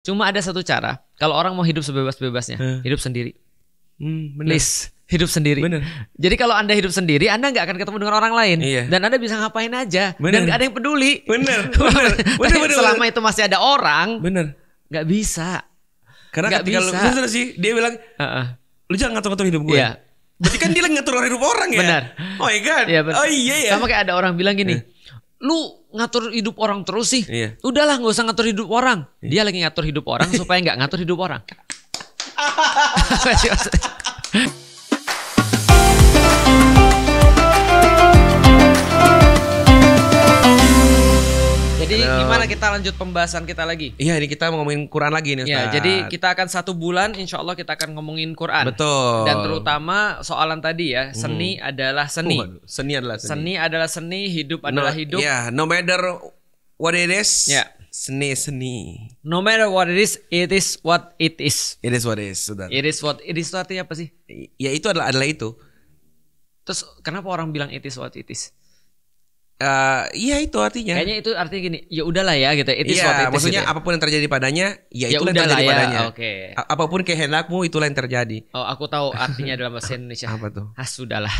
Cuma ada satu cara, kalau orang mau hidup sebebas-bebasnya, hidup sendiri. Bener. Please, hidup sendiri. Bener. Jadi kalau Anda hidup sendiri, Anda nggak akan ketemu dengan orang lain. Iya. Dan Anda bisa ngapain aja. Bener. Dan nggak ada yang peduli. Bener. Selama itu masih ada orang, Bener. nggak bisa. Karena Nggak ketika bisa. bener sih, dia bilang, lu jangan ngatur-ngatur hidup gue. Iya. Berarti kan dia lagi ngatur hidup orang ya. Benar. Oh my god. Iya, benar. Oh iya ya. Sama kayak ada orang bilang gini, lu ngatur hidup orang terus sih. Iya. Udahlah nggak usah ngatur hidup orang. Dia lagi ngatur hidup orang supaya nggak ngatur hidup orang. Jadi gimana kita lanjut pembahasan kita lagi? Iya, ini kita mau ngomongin Quran lagi nih, Ustaz. Ya, jadi kita akan 1 bulan insya Allah kita akan ngomongin Quran. Betul. Dan terutama soalan tadi ya, seni adalah seni. Seni adalah seni. Seni adalah seni, hidup adalah hidup. Ya, no matter what it is. Ya. Seni. No matter what it is what it is. It is what it is, Saudara. It is what it is itu artinya apa sih? Ya itu adalah itu. Terus kenapa orang bilang it is what it is? Iya itu artinya. Kayaknya itu artinya gini, ya udahlah ya gitu. It is what it is. Maksudnya gitu ya. apapun yang terjadi padanya, ya itulah yang udahlah terjadi ya, padanya. oke. Apapun kehendakmu, itulah yang terjadi. Oh, aku tahu artinya dalam bahasa Indonesia. Apa tuh? Sudahlah.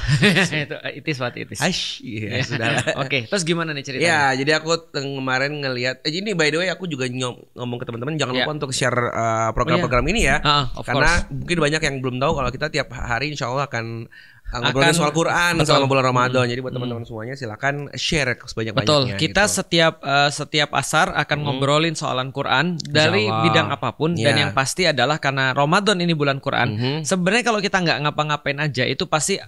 Itu it is what it is. Iya, sudah. Oke, terus gimana nih ceritanya? Ya, jadi aku kemarin ngelihat. Ini by the way aku juga ngomong ke teman-teman jangan lupa untuk share program-program ini ya. Karena mungkin banyak yang belum tahu kalau kita tiap hari insya Allah akan ngobrolin soal Quran selama bulan Ramadan. Jadi buat teman-teman semuanya silakan share sebanyak-banyaknya. Betul. Kita gitu. setiap asar akan ngobrolin soalan Quran dari bidang apapun dan yang pasti adalah karena Ramadan ini bulan Quran. Sebenarnya kalau kita nggak ngapa-ngapain aja itu pasti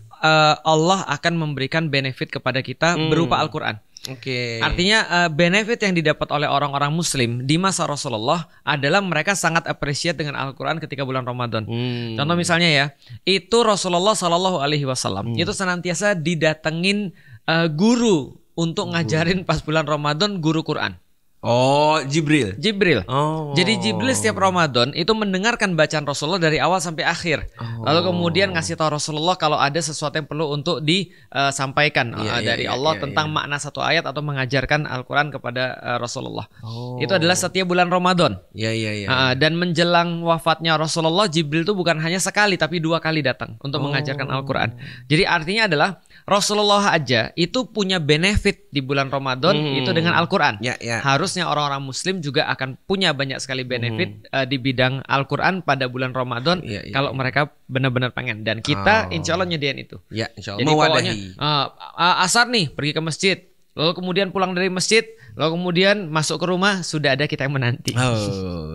Allah akan memberikan benefit kepada kita berupa Al-Quran. Oke. Artinya benefit yang didapat oleh orang-orang Muslim di masa Rasulullah adalah mereka sangat appreciate dengan Al-Quran ketika bulan Ramadan. Contoh misalnya ya, itu Rasulullah Shallallahu Alaihi Wasallam itu senantiasa didatengin guru untuk ngajarin pas bulan Ramadan, guru Quran. Oh, Jibril. Oh. Jadi Jibril setiap Ramadan itu mendengarkan bacaan Rasulullah dari awal sampai akhir. Lalu kemudian ngasih tahu Rasulullah kalau ada sesuatu yang perlu untuk disampaikan dari Allah tentang makna satu ayat atau mengajarkan Al-Quran kepada Rasulullah. Itu adalah setiap bulan Ramadan. Dan menjelang wafatnya Rasulullah, Jibril itu bukan hanya sekali tapi 2 kali datang untuk mengajarkan Al-Quran. Jadi artinya adalah Rasulullah aja itu punya benefit di bulan Ramadan itu dengan Al-Quran. Harusnya orang-orang Muslim juga akan punya banyak sekali benefit di bidang Al-Quran pada bulan Ramadan kalau mereka benar-benar pengen. Dan kita insya Allah nyediain itu. Ya, insya Allah. Jadi pokoknya asar nih pergi ke masjid, lalu kemudian pulang dari masjid, lalu kemudian masuk ke rumah sudah ada kita yang menanti.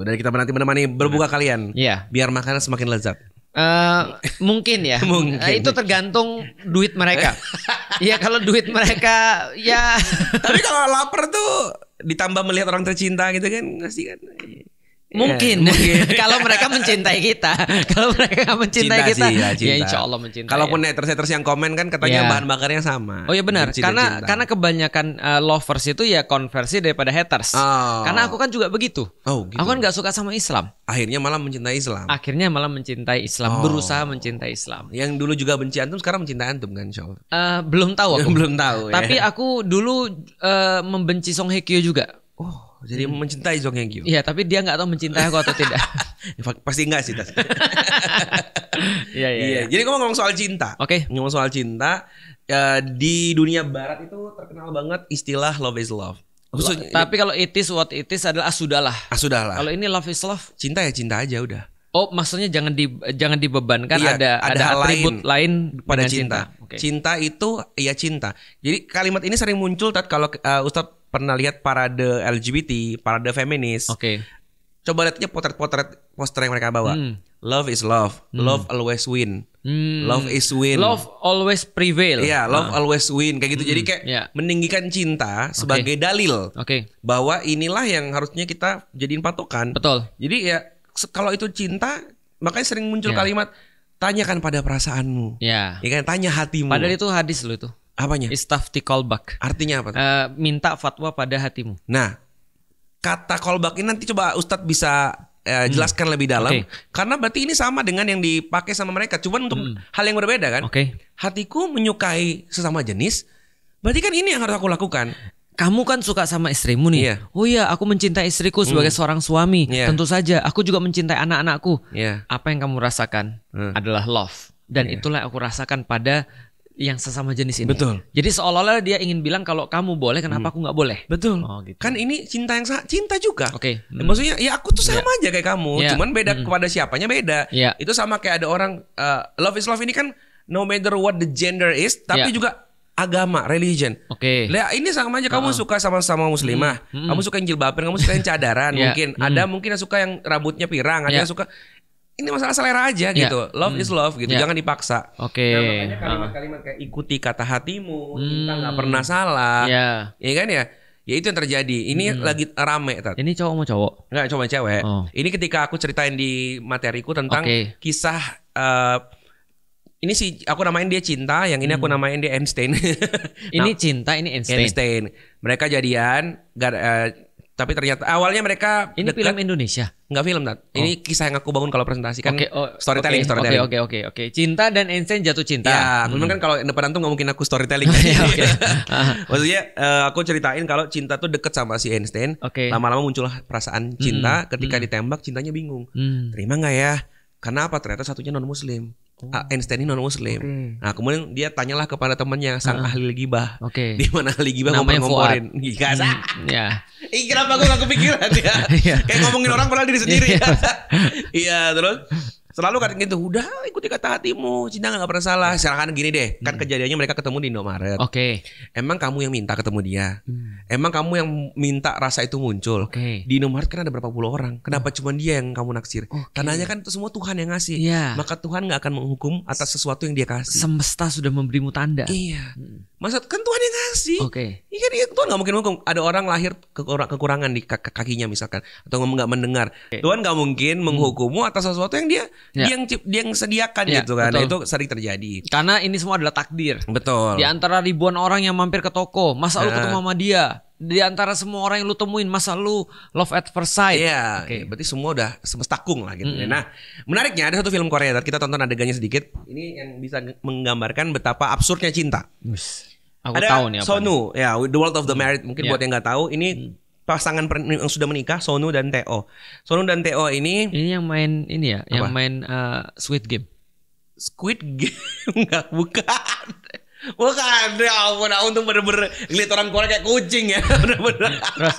Dari kita menanti menemani berbuka kalian. Biar makanan semakin lezat. Mungkin ya. Itu tergantung duit mereka. Ya kalau duit mereka ya. Tapi kalau lapar tuh ditambah melihat orang tercinta gitu kan pasti kan. Mungkin. Kalau mereka mencintai kita. Kalau mereka nggak mencintai kita ya insya Allah mencintai. Kalaupun haters yang komen kan katanya bahan bakarnya sama. Oh ya benar. Karena kebanyakan lovers itu ya konversi daripada haters. Karena aku kan juga begitu. Gitu. Aku kan nggak suka sama Islam. Akhirnya malah mencintai Islam. Berusaha mencintai Islam. Yang dulu juga benci antum sekarang mencintai antum kan insya Allah. Belum tahu aku. Belum tahu. Tapi aku dulu membenci Song Hye Kyo juga. Jadi mencintai Song Hye Kyo. Iya, tapi dia nggak tahu mencintai aku atau tidak. Pasti enggak sih, Tas. Iya. Jadi ngomong soal cinta. Oke. Ngomong soal cinta, di dunia barat itu terkenal banget istilah love is love. Tapi kalau it is what it is adalah sudahlah. Kalau ini love is love, cinta ya cinta aja udah. Oh, maksudnya jangan dibebankan ada atribut lain pada cinta. Cinta itu ya cinta. Jadi kalimat ini sering muncul kalau Ustadz pernah lihat parade LGBT, parade feminis. Coba lihatnya potret-potret poster yang mereka bawa. Love is love. Love always win. Love is win. Love always prevail. Iya, love always win kayak gitu. Jadi kayak meninggikan cinta sebagai dalil bahwa inilah yang harusnya kita jadiin patokan. Betul. Jadi ya kalau itu cinta, makanya sering muncul kalimat tanyakan pada perasaanmu. Ya kan, tanya hatimu. Padahal itu hadis loh itu. Apanya? Istafti kolbak. Artinya apa? Minta fatwa pada hatimu. Nah, kata kolbak ini nanti coba Ustadz bisa jelaskan lebih dalam. Karena berarti ini sama dengan yang dipakai sama mereka. Cuman untuk hal yang berbeda kan. Hatiku menyukai sesama jenis. Berarti kan ini yang harus aku lakukan. kamu kan suka sama istrimu nih. Iya. Oh iya, aku mencintai istriku sebagai seorang suami. Iya. Tentu saja, aku juga mencintai anak-anakku. Iya. Apa yang kamu rasakan adalah love. Dan itulah yang aku rasakan pada yang sesama jenis ini. Betul. Jadi seolah-olah dia ingin bilang kalau kamu boleh, kenapa aku nggak boleh? Betul. Oh, gitu. Kan ini cinta yang cinta juga. Oke. Maksudnya ya aku tuh sama aja kayak kamu, cuman beda kepada siapanya beda. Itu sama kayak ada orang love is love ini kan no matter what the gender is, tapi juga agama, religion. Oke. Lah ini sama aja kamu suka sama muslimah, kamu suka yang jilbaban, kamu suka yang cadaran, mungkin ada mungkin yang suka yang rambutnya pirang, ada yang suka. Ini masalah selera aja gitu. Love is love gitu. Jangan dipaksa. Oke. Nah, makanya kalimat-kalimat kayak ikuti kata hatimu, cinta nggak pernah salah. Iya kan ya? Ya itu yang terjadi. Ini lagi rame. Ini cowok mau cowok? Nggak, cuma cewek. Ini ketika aku ceritain di materiku tentang kisah. Ini sih aku namain dia cinta, yang ini aku namain dia Einstein. Ini cinta, ini Einstein. Mereka jadian. Tapi ternyata awalnya mereka ini dekat. Film Indonesia? Enggak film, Tat. Ini kisah yang aku bangun kalau presentasi kan. Storytelling. Oke. Cinta dan Einstein jatuh cinta. Ya, kemudian kan kalau depan tuh nggak mungkin aku storytelling. Maksudnya aku ceritain kalau cinta tuh deket sama si Einstein. Lama-lama muncullah perasaan cinta. Ketika ditembak, cintanya bingung. Terima nggak ya? Karena apa? Ternyata satunya non Muslim. Einstein ini non Muslim. Nah kemudian dia tanyalah kepada temannya sang ahli gibah. Di mana ahli gibah ngomporin. Ya. Kenapa gue gak kepikiran ya? Kayak ngomongin orang padahal diri sendiri. Iya terus selalu kan gitu. Udah ikuti kata hatimu, cinta gak pernah salah. Silahkan gini deh. Kan kejadiannya mereka ketemu di Indomaret. Emang kamu yang minta ketemu dia? Emang kamu yang minta rasa itu muncul? Di Indomaret kan ada berapa puluh orang. Kenapa cuma dia yang kamu naksir? Karenanya kan itu semua Tuhan yang ngasih. Maka Tuhan gak akan menghukum atas sesuatu yang dia kasih. Semesta sudah memberimu tanda. Iya. Maksud kan Tuhan yang ngasih. Iya kan Tuhan gak mungkin menghukum. Ada orang lahir kekurangan di kakinya misalkan, atau gak mendengar. Tuhan gak mungkin menghukummu atas sesuatu yang dia yang sediakan gitu kan. Betul. Itu sering terjadi. Karena ini semua adalah takdir. Betul. Di antara ribuan orang yang mampir ke toko, masa lu ketemu sama dia? Di antara semua orang yang lu temuin, masa lu love at first sight? Iya. Berarti semua udah semestakung lah gitu. Nah, menariknya ada satu film Korea, kita tonton adegannya sedikit. Ini yang bisa menggambarkan betapa absurdnya cinta. Aku ada tahu nih apa Sonu, ya The World of the Married. Mungkin buat yang nggak tahu, ini pasangan yang sudah menikah, Sonu dan Teo. Sonu dan Teo ini yang main ini ya, yang main Squid Game. Squid Game enggak, bukan. Bukan, ya ampun, untung bener-bener ngeliat orang Korea kayak kucing ya. Bener-bener. Terus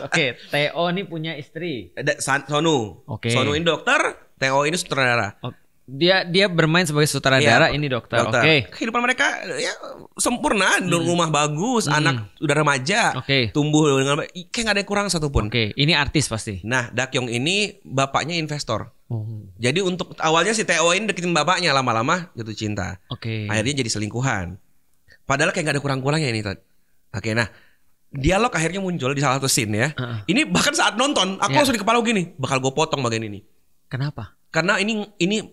Teo ini punya istri. Sonu. Sonu ini dokter, Teo ini sutradara. Dia bermain sebagai sutradara, ini dokter. Kehidupan mereka ya sempurna, rumah bagus, anak udah remaja, tumbuh dengan kayak gak ada yang kurang satupun. Ini artis pasti. Nah, Dakyong ini bapaknya investor. Jadi untuk awalnya si Teo ini deketin bapaknya, lama-lama jatuh cinta. Akhirnya jadi selingkuhan. Padahal kayak gak ada kurang-kurangnya ini. Nah dialog akhirnya muncul di salah satu scene ya. Ini bahkan saat nonton aku langsung di kepala gini, bakal gue potong bagian ini. Kenapa? Karena ini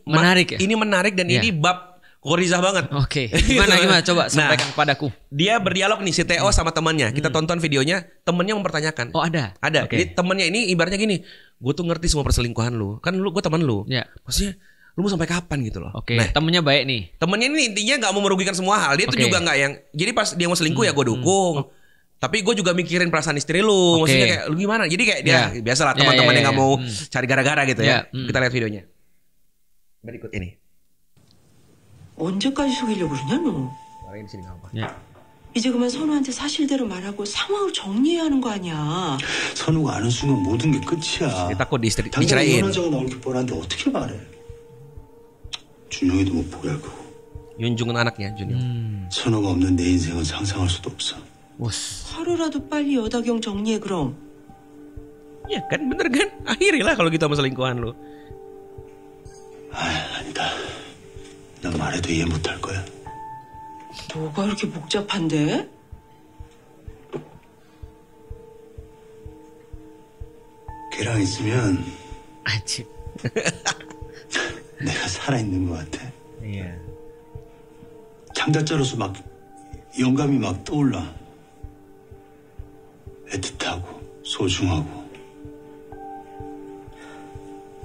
menarik ya? Ini menarik dan ini bab Gorizah banget. Gimana coba sampaikan kepadaku. Dia berdialog nih si Teo sama temannya. Kita tonton videonya, temennya mempertanyakan. Ada. Jadi temennya ini ibaratnya gini, gue tuh ngerti semua perselingkuhan lu. Kan gue teman lu. Maksudnya lu mau sampai kapan gitu loh. Nah, temennya baik nih. Temennya ini intinya gak mau merugikan semua hal. Dia tuh juga gak yang, jadi pas dia mau selingkuh ya gue dukung. Tapi gue juga mikirin perasaan istri lu. Maksudnya kayak lu gimana. Jadi kayak dia biasalah teman-teman yang gak mau cari gara-gara gitu ya. Kita lihat videonya berikut ini. 언제까지 속이려고 그러냐 너? 이제 그만 선우한테 사실대로 말하고 상황을 정리해야 하는 거 아니야. 선우가 아는 순간 모든 게 끝이야. Dia takut 당장 diceraiin. 이혼하자고 나올 게 뻔한데 어떻게 말해? 준영이도 못 포기할 거고. 윤중은 anaknya Junyoung. 선우가 없는 내 인생은 상상할 수도 없어. 하루라도 빨리 여다경 정리해 그럼. Ya kan bener kan? Akhirilah kalau gitu sama selingkuhan lu. 아니다. 난 말해도 이해 못할 거야. 뭐가 이렇게 복잡한데? 걔랑 있으면 아직 내가 살아있는 것 같아. 창작자로서 막 영감이 막 떠올라. 애틋하고 소중하고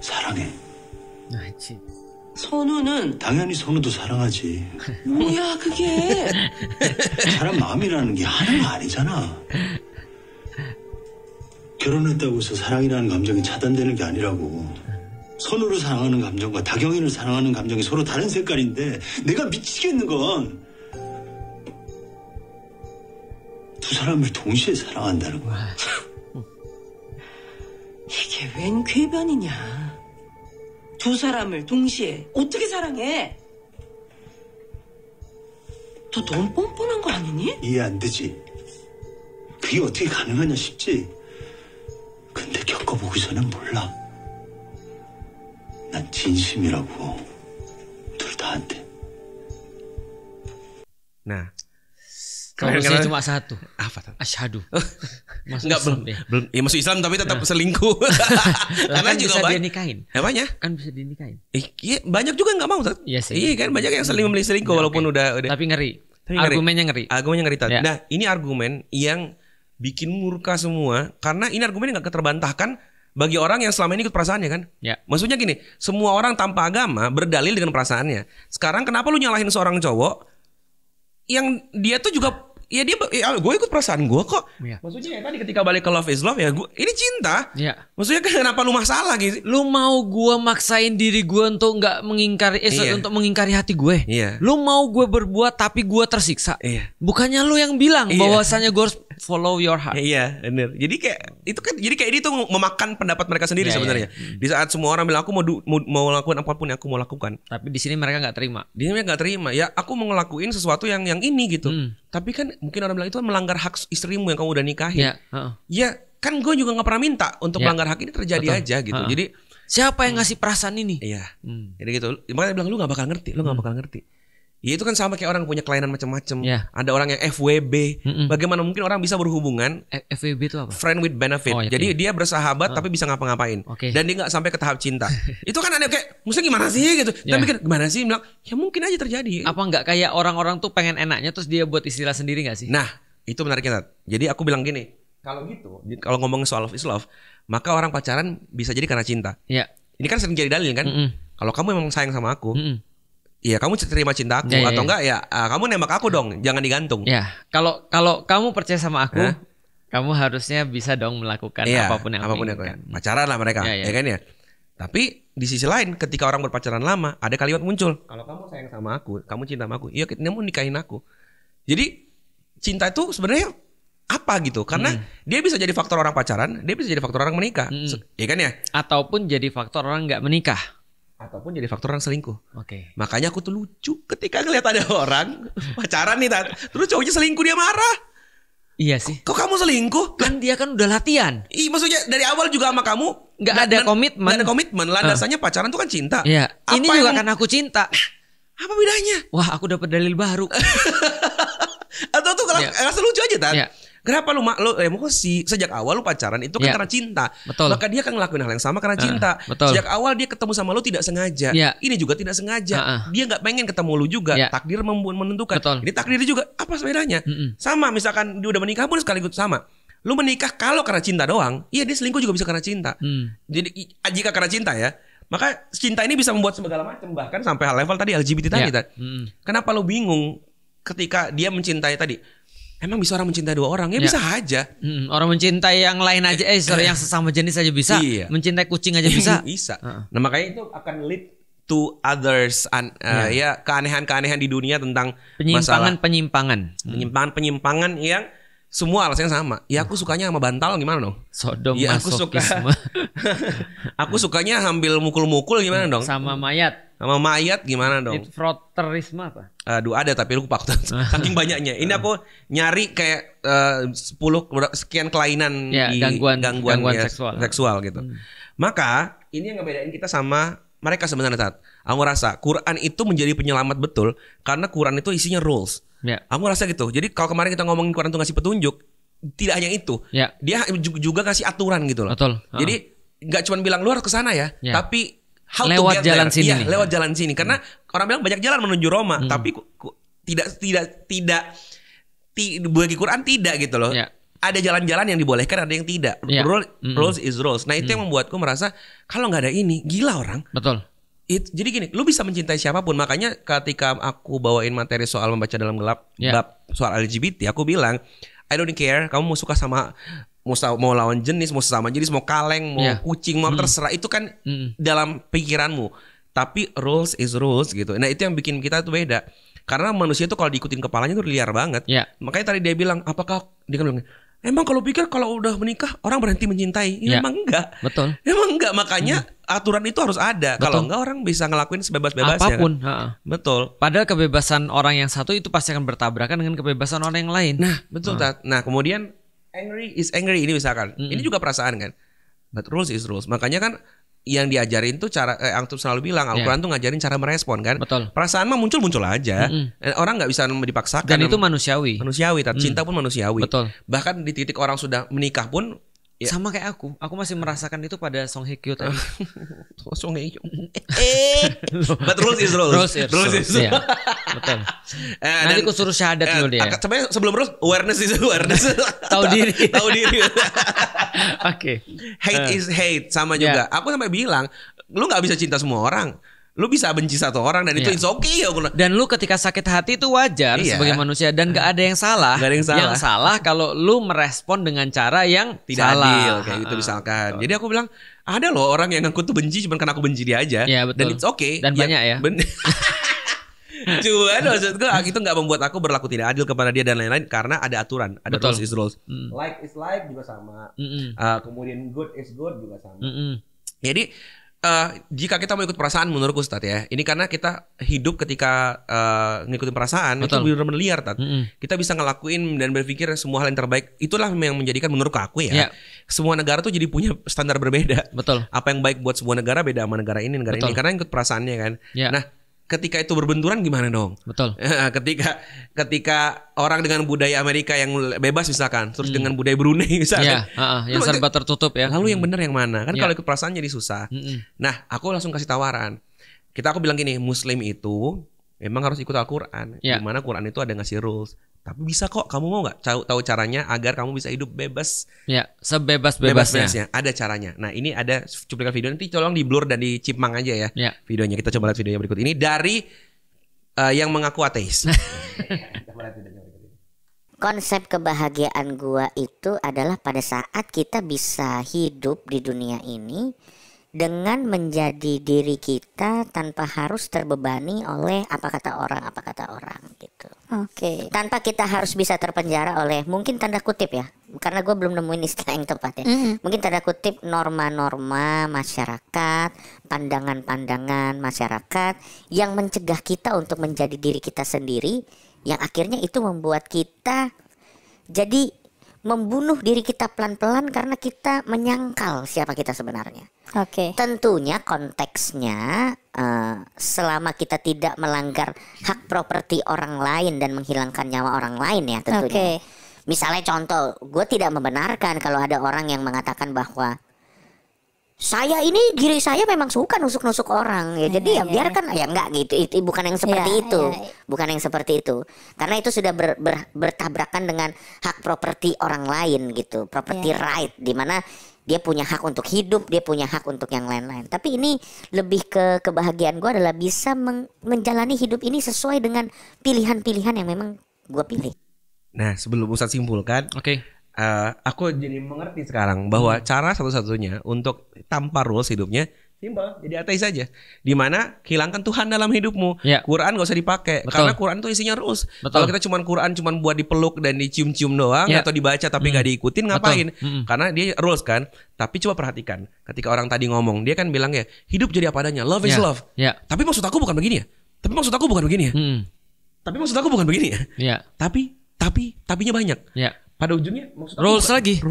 사랑해. 선우는 당연히 선우도 사랑하지. 뭐야 그게? 사람 마음이라는 게 하나가 아니잖아. 결혼했다고 해서 사랑이라는 감정이 차단되는 게 아니라고. 선우를 사랑하는 감정과 다경이를 사랑하는 감정이 서로 다른 색깔인데 내가 미치겠는 건 두 사람을 동시에 사랑한다는 거야. 이게 웬 궤변이냐. 두 사람을 동시에 어떻게 사랑해? 너 너무 뻔뻔한 거 아니니? 이해 안 되지. 그게 어떻게 가능하냐 싶지. 근데 겪어보고서는 몰라. 난 진심이라고. 둘 다한테. Nah, Solusinya cuma satu. Apa tuh? Asyhadu. Enggak, belum. Ya masuk Islam tapi tetap selingkuh. Karena kan juga bisa dinikahin. Apanya? Kan bisa dinikahin. Iya, banyak juga nggak mau. Iya sih. Iya kan, banyak yang memilih selingkuh walaupun udah. Tapi ngeri. Argumennya ngeri. Argumennya ngeri. Ya. Nah, ini argumen yang bikin murka semua karena ini argumen yang nggak keterbantahkan bagi orang yang selama ini ikut perasaannya kan. Ya. Maksudnya gini, semua orang tanpa agama berdalil dengan perasaannya. Sekarang kenapa lu nyalahin seorang cowok yang dia tuh juga ya dia gue ikut perasaan gue kok. Ya. Maksudnya ya tadi ketika balik ke love is love ya ini cinta. Ya. Maksudnya kenapa lu masalah gitu? Lu mau gue maksain diri gue untuk nggak mengingkari untuk mengingkari hati gue. Iya. Lu mau gue berbuat tapi gue tersiksa. Iya. Bukannya lu yang bilang bahwasanya gue harus follow your heart. Iya, benar. Jadi kayak itu kan jadi kayak itu memakan pendapat mereka sendiri sebenarnya. Di saat semua orang bilang aku mau lakukan apapun yang aku mau lakukan. Tapi di sini mereka nggak terima. Di sini mereka nggak terima. Ya aku mau ngelakuin sesuatu yang ini gitu. Tapi kan mungkin orang bilang itu melanggar hak istrimu yang kamu udah nikahin. Ya kan gue juga nggak pernah minta untuk melanggar hak ini terjadi aja gitu. Jadi siapa yang ngasih perasaan ini? Iya. Jadi gitu. Makanya bilang lu nggak bakal ngerti. Ya itu kan sama kayak orang punya kelainan macam-macam. Ada orang yang FWB. Bagaimana mungkin orang bisa berhubungan? FWB itu apa? Friend with benefit. Jadi dia bersahabat tapi bisa ngapa-ngapain. Dan dia nggak sampai ke tahap cinta. Itu kan ada kayak, maksudnya gimana sih gitu? Tapi mikir gimana sih? Bilang ya mungkin aja terjadi. Apa nggak kayak orang-orang tuh pengen enaknya terus dia buat istilah sendiri nggak sih? Nah itu menariknya. Jadi aku bilang gini, kalau gitu, kalau ngomongin soal love is love, maka orang pacaran bisa jadi karena cinta. Ini kan sering jadi dalil kan? Kalau kamu memang sayang sama aku. Iya, kamu terima cinta aku atau enggak ya kamu nembak aku dong, jangan digantung. Ya, kalau kamu percaya sama aku, kamu harusnya bisa dong melakukan apapun yang aku inginkan. Pacaran lah mereka, ya kan ya. Tapi di sisi lain, ketika orang berpacaran lama, ada kalimat muncul. Kalau kamu sayang sama aku, kamu cinta sama aku, iya kamu nikahin aku. Jadi cinta itu sebenarnya apa gitu? Karena dia bisa jadi faktor orang pacaran, dia bisa jadi faktor orang menikah, ya kan ya? Ataupun jadi faktor orang nggak menikah. Ataupun jadi faktor orang selingkuh. Oke. Makanya aku tuh lucu ketika ngeliat ada orang pacaran nih, terus cowoknya selingkuh, dia marah. Iya sih. Kok kamu selingkuh? Kan dia kan udah latihan. Maksudnya dari awal juga sama kamu nggak ada komitmen. Nggak ada komitmen. Landasannya pacaran tuh kan cinta. Iya. Ini juga kan aku cinta. Apa bedanya? Wah, aku dapat dalil baru. Atau tuh kalau lucu aja Tan. Kenapa lu emosi? Sejak awal lu pacaran itu kan karena cinta. Betul. Maka dia kan ngelakuin hal yang sama karena cinta. Betul. Sejak awal dia ketemu sama lu tidak sengaja. Ini juga tidak sengaja. Dia nggak pengen ketemu lu juga. Takdir menentukan. Betul. Ini takdir juga. Apa bedanya? Sama misalkan dia udah menikah pun sekaligus sama. Lu menikah kalau karena cinta doang, iya dia selingkuh juga bisa karena cinta. Jadi jika karena cinta ya, maka cinta ini bisa membuat segala macam, bahkan sampai hal level tadi LGBT tadi. Kenapa lu bingung ketika dia mencintai tadi? Emang bisa orang mencintai dua orang? Ya bisa aja. Orang mencintai yang lain aja, yang sesama jenis aja bisa. Mencintai kucing aja bisa. Bisa. Nah makanya itu akan lead to others, ya keanehan-keanehan di dunia tentang penyimpangan yang semua alasannya sama. Ya aku sukanya sama bantal gimana dong? Sodom ya, masokisme. Aku sukanya sambil mukul-mukul gimana dong? Sama mayat. Sama mayat gimana dong? Froterisme apa? Aduh ada tapi lupa aku saking banyaknya. Ini aku nyari kayak 10 sekian kelainan di gangguan seksual gitu. Maka ini yang ngebedain kita sama mereka sebenarnya. Aku rasa Quran itu menjadi penyelamat betul karena Quran itu isinya rules. Aku rasa gitu. Jadi kalau kemarin kita ngomongin Quran itu ngasih petunjuk, tidak hanya itu. Dia juga kasih aturan gitu loh. Betul. Jadi nggak cuma bilang lu harus ke sana ya, tapi how lewat to get jalan there. sini. Lewat jalan sini. Karena orang bilang banyak jalan menuju Roma, tapi tidak bagi Quran tidak gitu loh. Ada jalan-jalan yang dibolehkan, ada yang tidak. Rules is rules. Nah itu yang membuatku merasa kalau nggak ada ini gila orang. Betul. Jadi gini, lu bisa mencintai siapapun. Makanya ketika aku bawain materi soal membaca dalam gelap, bab soal LGBT, aku bilang I don't care, kamu mau suka sama mau lawan jenis, mau sesama jenis, mau kaleng, mau kucing, mau terserah, itu kan dalam pikiranmu. Tapi rules is rules gitu. Nah itu yang bikin kita tuh beda. Karena manusia tuh kalau diikutin kepalanya tuh liar banget. Makanya tadi dia bilang, dia kan bilang, emang kalau pikir kalau udah menikah orang berhenti mencintai? Ya, emang enggak. Betul. Emang enggak, makanya aturan itu harus ada. Kalau enggak orang bisa ngelakuin sebebas-bebasnya. Apapun. Kan? Betul. Padahal kebebasan orang yang satu itu pasti akan bertabrakan dengan kebebasan orang yang lain. Nah betul. Nah kemudian angry is angry ini misalkan. Ini juga perasaan kan. But rules is rules. Makanya kan yang diajarin tuh cara Antum selalu bilang Al-Quran tuh ngajarin cara merespon kan. Betul. Perasaan mah muncul aja. Orang nggak bisa dipaksakan. Dan itu manusiawi. Cinta pun manusiawi. Betul. Bahkan di titik orang sudah menikah pun sama kayak aku masih merasakan itu pada Song Hye Kyo tadi. Song Hye Kyo. But rules is rules. Rules is rules. Iya. Betul. Nanti aku suruh syahadat dulu dia. Sebenarnya sebelum rules awareness is awareness. Tahu diri. Oke. Hate is hate sama juga. Aku sampai bilang, lu nggak bisa cinta semua orang. Lu bisa benci satu orang dan itu it's okay ya. Dan lu ketika sakit hati itu wajar sebagai manusia dan gak ada yang salah. Gak ada yang salah. Yang salah kalau lu merespon dengan cara yang tidak salah. Adil kayak gitu misalkan. Jadi aku bilang ada loh orang yang aku tuh benci cuma karena aku benci dia aja. Ya, betul. Dan it's okay. Dan banyak ya. Cuman maksud gue itu gak membuat aku berlaku tidak adil kepada dia dan lain-lain karena ada aturan, ada rules is rules. Like is like juga sama. Kemudian good is good juga sama. Jadi jika kita mau ikut perasaan menurutku Ustadz ya, ini karena kita hidup ketika ngikutin perasaan. Betul. Itu benar-benar liar Tat. Kita bisa ngelakuin dan berpikir semua hal yang terbaik. Itulah yang menjadikan menurut aku ya, semua negara tuh jadi punya standar berbeda. Betul. Apa yang baik buat sebuah negara beda sama negara ini ini karena ikut perasaannya kan. Nah ketika itu berbenturan gimana dong? Betul. Ketika orang dengan budaya Amerika yang bebas misalkan, terus dengan budaya Brunei misalkan, yang serba tertutup ya. Lalu yang benar yang mana? Kan kalau ikut perasaan jadi susah. Nah, aku langsung kasih tawaran. Aku bilang gini, Muslim itu memang harus ikut Al-Quran. Dimana Quran itu ada ngasih rules. Tapi bisa kok, kamu mau nggak tahu caranya agar kamu bisa hidup bebas? Ya, sebebas-bebasnya. Ada caranya. Nah, ini ada cuplikan video, nanti tolong di blur dan di chipmang aja ya. Videonya. Kita coba lihat videonya berikut ini dari yang mengaku ateis. Konsep kebahagiaan gua itu adalah pada saat kita bisa hidup di dunia ini dengan menjadi diri kita tanpa harus terbebani oleh apa kata orang gitu. Oke. Tanpa kita harus bisa terpenjara oleh mungkin tanda kutip ya, karena gue belum nemuin istilah yang tepat ya. Mungkin tanda kutip norma-norma masyarakat, pandangan-pandangan masyarakat yang mencegah kita untuk menjadi diri kita sendiri, yang akhirnya itu membuat kita jadi membunuh diri kita pelan-pelan karena kita menyangkal siapa kita sebenarnya. Oke. Tentunya konteksnya selama kita tidak melanggar hak properti orang lain dan menghilangkan nyawa orang lain ya tentunya. Misalnya contoh, gue tidak membenarkan kalau ada orang yang mengatakan bahwa saya ini diri saya memang suka nusuk-nusuk orang ya, jadi ya biarkan ya enggak gitu, itu bukan yang seperti itu. Bukan yang seperti itu, karena itu sudah bertabrakan dengan hak properti orang lain gitu, property right, di mana dia punya hak untuk hidup, dia punya hak untuk yang lain-lain. Tapi ini lebih ke kebahagiaan gue adalah bisa menjalani hidup ini sesuai dengan pilihan-pilihan yang memang gue pilih. Nah sebelum Ustadz simpulkan, aku jadi mengerti sekarang bahwa cara satu-satunya untuk tanpa rules hidupnya simpel, jadi ateis saja. Dimana hilangkan Tuhan dalam hidupmu. Quran gak usah dipakai. Karena Quran itu isinya rules. Kalau kita Quran cuma buat dipeluk dan dicium-cium doang atau dibaca tapi gak diikutin, ngapain? Karena dia rules kan. Tapi coba perhatikan, ketika orang tadi ngomong, dia kan bilang ya, hidup jadi apa adanya, love is love. Tapi maksud aku bukan begini ya. Tapi maksud aku bukan begini ya. Tapi maksud aku bukan begini ya. Tapinya banyak. Pada ujungnya rules lagi.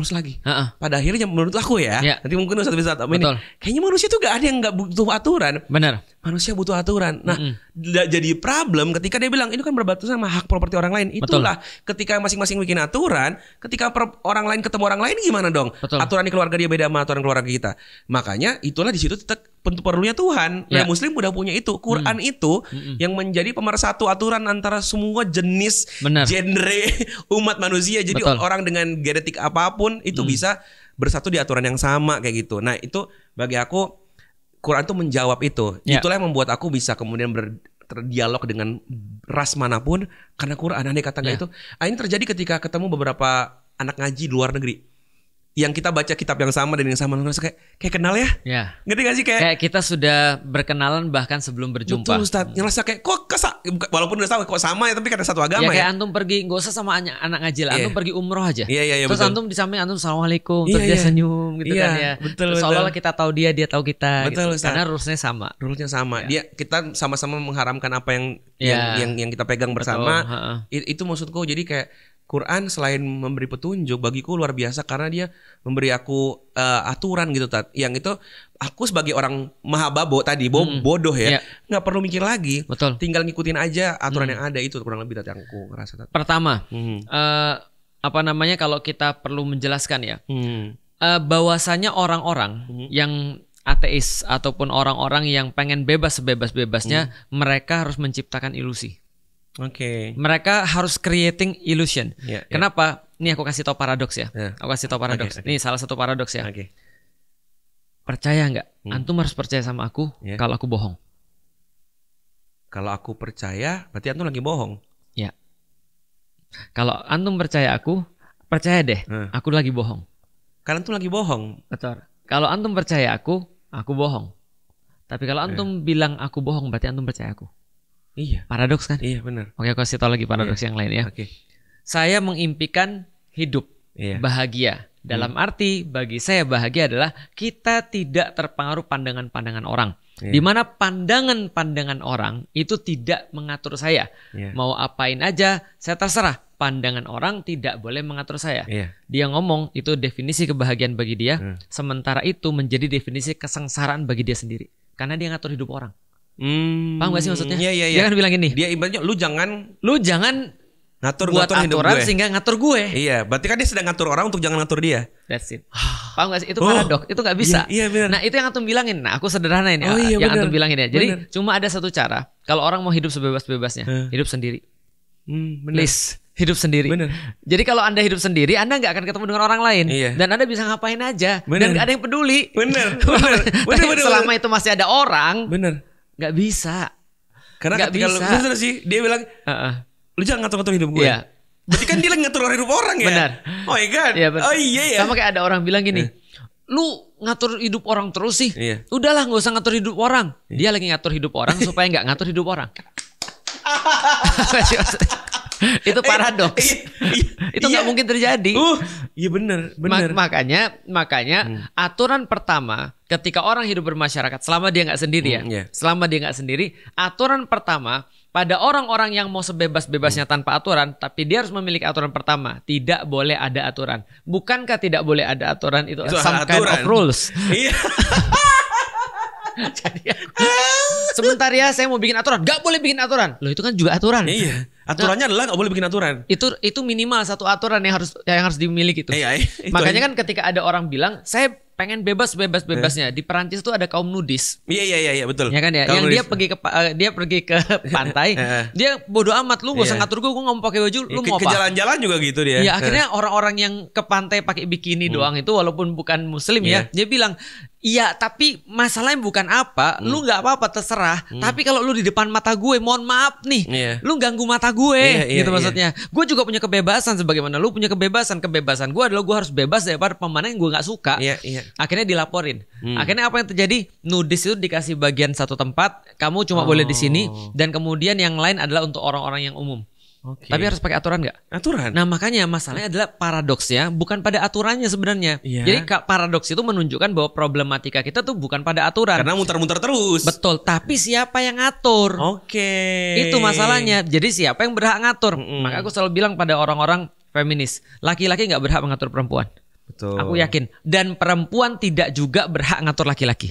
Pada akhirnya menurut aku ya, nanti mungkin Ustaz bisa ini. Kayaknya manusia tuh gak ada yang gak butuh aturan. Benar. Manusia butuh aturan. Nah, jadi problem ketika dia bilang ini kan berbatasan sama hak properti orang lain. Itulah ketika masing-masing bikin aturan, ketika orang lain ketemu orang lain gimana dong? Aturan di keluarga dia beda sama aturan keluarga kita. Makanya itulah di situ perlunya Tuhan. Nah, Muslim udah punya itu. Quran itu yang menjadi pemersatu aturan antara semua jenis, genre umat manusia. Jadi orang dengan genetik apapun itu bisa bersatu di aturan yang sama kayak gitu. Nah, itu bagi aku Quran itu menjawab itu. Itulah yang membuat aku bisa kemudian berdialog dengan ras manapun karena Quran. Andai kata itu. Ini terjadi ketika ketemu beberapa anak ngaji di luar negeri. yang kita baca kitab yang sama dan yang sama ngerasa kayak kenal ya. Ngerti gak sih kayak kita sudah berkenalan bahkan sebelum berjumpa. Betul Ustaz. Ngerasa kayak walaupun udah tahu kok sama ya tapi karena satu agama ya. Kayak antum pergi gak usah sama anak ngaji lah, antum pergi umroh aja. Terus betul. Antum di samping antum assalamualaikum, terus dia senyum gitu kan ya. Betul. Seolah-olah kita tahu dia tahu kita. Betul gitu. Karena rulesnya sama. Kita sama-sama mengharamkan apa yang kita pegang bersama. Itu maksudku, jadi kayak Quran selain memberi petunjuk bagiku luar biasa karena dia memberi aku aturan gitu Tat. Yang itu aku sebagai orang mahababo tadi bodoh ya, nggak perlu mikir lagi. Betul. Tinggal ngikutin aja aturan yang ada, itu kurang lebih Tat yang aku ngerasa Tat. Pertama, kalau kita perlu menjelaskan ya, bahwasanya orang-orang yang ateis ataupun orang-orang yang pengen bebas sebebas-bebasnya, mereka harus menciptakan ilusi. Mereka harus creating illusion. Kenapa? Nih aku kasih tau paradoks ya. Aku kasih tau paradoks. Nih salah satu paradoks ya. Percaya nggak? Antum harus percaya sama aku kalau aku bohong. Kalau aku percaya, berarti antum lagi bohong. Ya. Kalau antum percaya aku, percaya deh, aku lagi bohong. Karena antum lagi bohong. Betul. Kalau antum percaya aku bohong. Tapi kalau antum bilang aku bohong, berarti antum percaya aku. Iya. Paradoks kan? Iya benar. Oke, aku kasih tau lagi paradoks yang lain ya. Saya mengimpikan hidup bahagia. Dalam arti bagi saya bahagia adalah kita tidak terpengaruh pandangan-pandangan orang. Di mana pandangan-pandangan orang itu tidak mengatur saya. Mau apain aja, saya terserah. Pandangan orang tidak boleh mengatur saya. Dia ngomong itu definisi kebahagiaan bagi dia. Sementara itu menjadi definisi kesengsaraan bagi dia sendiri. Karena dia ngatur hidup orang. Paham gak sih maksudnya? Dia kan bilang gini. Dia ibaratnya lu jangan ngatur aturan sehingga ngatur gue. Iya, berarti kan dia sedang ngatur orang untuk jangan ngatur dia. That's it. Paham gak sih? Itu paradoks. Itu gak bisa. Iya, nah itu yang antum bilangin. Nah aku sederhanain ya. Yang antum bilangin ya. Jadi cuma ada satu cara. Kalau orang mau hidup sebebas-bebasnya, hidup sendiri. Please, hidup sendiri. Jadi kalau Anda hidup sendiri, Anda gak akan ketemu dengan orang lain. Dan Anda bisa ngapain aja. Dan gak ada yang peduli. Selama itu masih ada orang. Gak bisa. Karena ketika lu sih, dia bilang, lu jangan ngatur-ngatur hidup gue. Berarti kan dia lagi ngatur hidup orang ya. Benar. Oh my god. Oh iya ya. Sama kayak ada orang bilang gini, lu ngatur hidup orang terus sih. Udahlah gak usah ngatur hidup orang. Dia lagi ngatur hidup orang supaya gak ngatur hidup orang. Itu paradoks. Itu nggak mungkin terjadi. Iya benar. Makanya aturan pertama ketika orang hidup bermasyarakat selama dia nggak sendiri selama dia nggak sendiri, aturan pertama pada orang-orang yang mau sebebas-bebasnya tanpa aturan, tapi dia harus memiliki aturan pertama, tidak boleh ada aturan. Bukankah tidak boleh ada aturan itu some kind of rules? Iya. Jadi sebentar ya saya mau bikin aturan, gak boleh bikin aturan. Loh itu kan juga aturan. Iya. Aturannya adalah gak boleh bikin aturan. Itu minimal satu aturan yang harus dimiliki tuh. Makanya kan ketika ada orang bilang saya pengen bebasnya. Di Perancis tuh ada kaum nudis. Iya betul. Ya kan ya. Kaum yang nudis. Dia pergi ke pantai. Dia bodo amat, lu gak usah ngatur gue nggak mau pakai baju, lu mau apa? Ke jalan-jalan juga gitu dia. Ya akhirnya orang-orang yang ke pantai pakai bikini doang itu walaupun bukan muslim ya, dia bilang iya, tapi masalahnya bukan apa, lu nggak apa-apa terserah. Tapi kalau lu di depan mata gue, mohon maaf nih, lu ganggu mata gue, gitu maksudnya. Gue juga punya kebebasan sebagaimana lu punya kebebasan. Kebebasan gue adalah gue harus bebas daripada pemandangan yang gue nggak suka. Akhirnya dilaporin. Akhirnya apa yang terjadi? Nudis itu dikasih bagian satu tempat, kamu cuma boleh di sini, dan kemudian yang lain adalah untuk orang-orang yang umum. Tapi harus pakai aturan nggak? Aturan. Nah makanya masalahnya adalah paradoksnya bukan pada aturannya sebenarnya. Jadi paradoks itu menunjukkan bahwa problematika kita tuh bukan pada aturan. Karena muter-muter terus. Betul. Tapi siapa yang ngatur? Itu masalahnya. Jadi siapa yang berhak ngatur? Maka aku selalu bilang pada orang-orang feminis, laki-laki nggak berhak mengatur perempuan. Betul. Aku yakin. Dan perempuan tidak juga berhak ngatur laki-laki.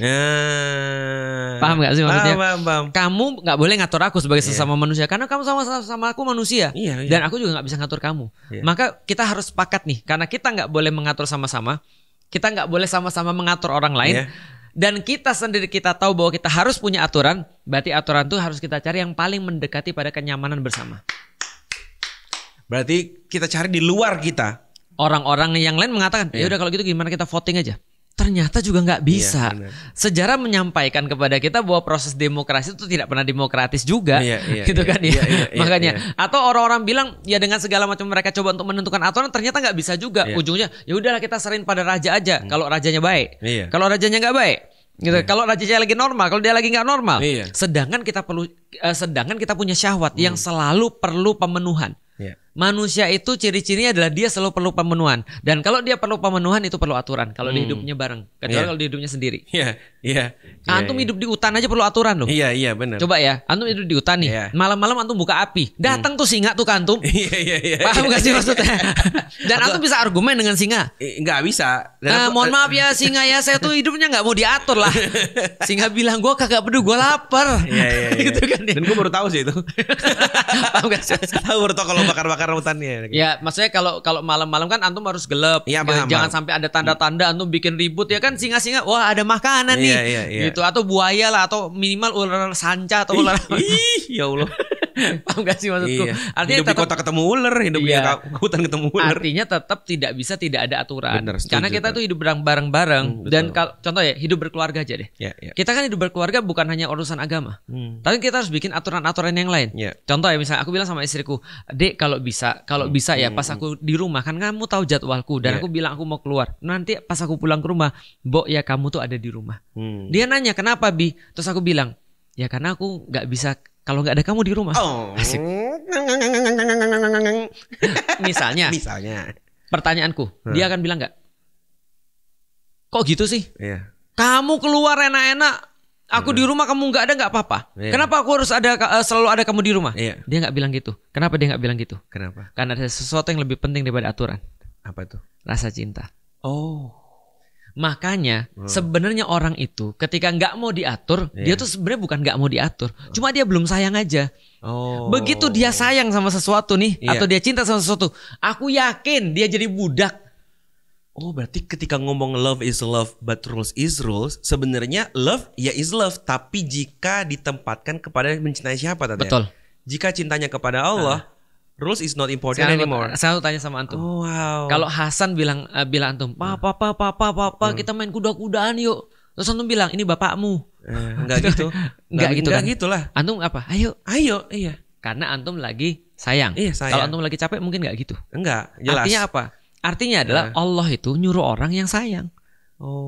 Paham gak sih maksudnya? Paham. Kamu gak boleh ngatur aku sebagai sesama manusia. Karena kamu sama aku manusia. Dan aku juga gak bisa ngatur kamu. Maka kita harus sepakat nih. Karena kita gak boleh mengatur sama-sama. Kita gak boleh sama-sama mengatur orang lain. Dan kita sendiri kita tahu bahwa kita harus punya aturan. Berarti aturan itu harus kita cari yang paling mendekati pada kenyamanan bersama. Berarti kita cari di luar kita. Orang-orang yang lain mengatakan, ya udah kalau gitu gimana kita voting aja. Ternyata juga nggak bisa. Iya, sejarah menyampaikan kepada kita bahwa proses demokrasi itu tidak pernah demokratis juga, gitu kan ya. Makanya, atau orang-orang bilang ya dengan segala macam mereka coba untuk menentukan aturan, ternyata nggak bisa juga. Ujungnya ya udahlah kita serahin pada raja aja. Kalau rajanya baik, kalau rajanya nggak baik, gitu. Kalau rajanya lagi normal, kalau dia lagi nggak normal. Sedangkan kita punya syahwat yang selalu perlu pemenuhan. Manusia itu ciri-cirinya adalah dia selalu perlu pemenuhan. Dan kalau dia perlu pemenuhan itu perlu aturan. Kalau dia hidupnya bareng, kecuali kalau dia hidupnya sendiri. Antum hidup di hutan aja perlu aturan loh. Iya benar. Coba ya, antum hidup di hutan nih. Malam-malam antum buka api. Datang tuh singa tuh ke antum. Paham gak sih maksudnya? Dan antum bisa argumen dengan singa? Nggak bisa. Mohon maaf ya singa ya, saya tuh hidupnya nggak mau diatur lah. Singa bilang gue kagak peduli, gue lapar. Gitu kan. Dan gue baru tahu sih itu. Paham gak sih? Tahu baru tahu kalau bakar-bakar hutannya. Ya maksudnya kalau malam-malam kan antum harus gelap. Jangan sampai ada tanda-tanda antum bikin ribut ya kan. Singa-singa wah ada makanan nih. Gitu. Atau buaya lah, atau minimal ular sanca atau ular. Ya Allah. Paham gak sih maksudku? Artinya hidup di kota ketemu ular, hidup di hutan ketemu ular. Artinya tetap tidak ada aturan. Bener, karena kita tuh hidup bareng-bareng. Dan contoh ya, hidup berkeluarga aja deh. Kita kan hidup berkeluarga bukan hanya urusan agama. Tapi kita harus bikin aturan-aturan yang lain. Contoh ya, misalnya aku bilang sama istriku, "Dek, kalau bisa ya pas aku di rumah, kan kamu tahu jadwalku dan aku bilang aku mau keluar. Nanti pas aku pulang ke rumah, Mbok ya kamu tuh ada di rumah." Dia nanya, "Kenapa, Bi?" Terus aku bilang, "Ya karena aku nggak bisa kalau nggak ada kamu di rumah." Asik. Misalnya. Pertanyaanku, dia akan bilang nggak? Kok gitu sih? Kamu keluar enak-enak, aku di rumah kamu nggak ada nggak apa-apa. Kenapa aku harus selalu ada kamu di rumah? Dia nggak bilang gitu. Kenapa dia nggak bilang gitu? Kenapa? Karena ada sesuatu yang lebih penting daripada aturan. Apa itu? Rasa cinta. Makanya sebenarnya orang itu ketika nggak mau diatur, dia tuh sebenarnya bukan nggak mau diatur, cuma dia belum sayang aja. Begitu dia sayang sama sesuatu nih, atau dia cinta sama sesuatu, aku yakin dia jadi budak. Berarti ketika ngomong love is love but rules is rules, sebenarnya love ya is love, tapi jika ditempatkan kepada mencintai siapa tadi? Betul. Jika cintanya kepada Allah, rules is not important anymore. Saya tanya sama antum. Kalau Hasan bilang antum, papa, kita main kuda-kudaan yuk. Terus antum bilang, ini bapakmu. Enggak gitu. Enggak gitu kan? Gitulah. Antum apa? Ayo. Iya. Karena antum lagi sayang. Sayang. Kalau antum lagi capek mungkin enggak gitu. Enggak, jelas. Artinya apa? Artinya adalah Allah itu nyuruh orang yang sayang.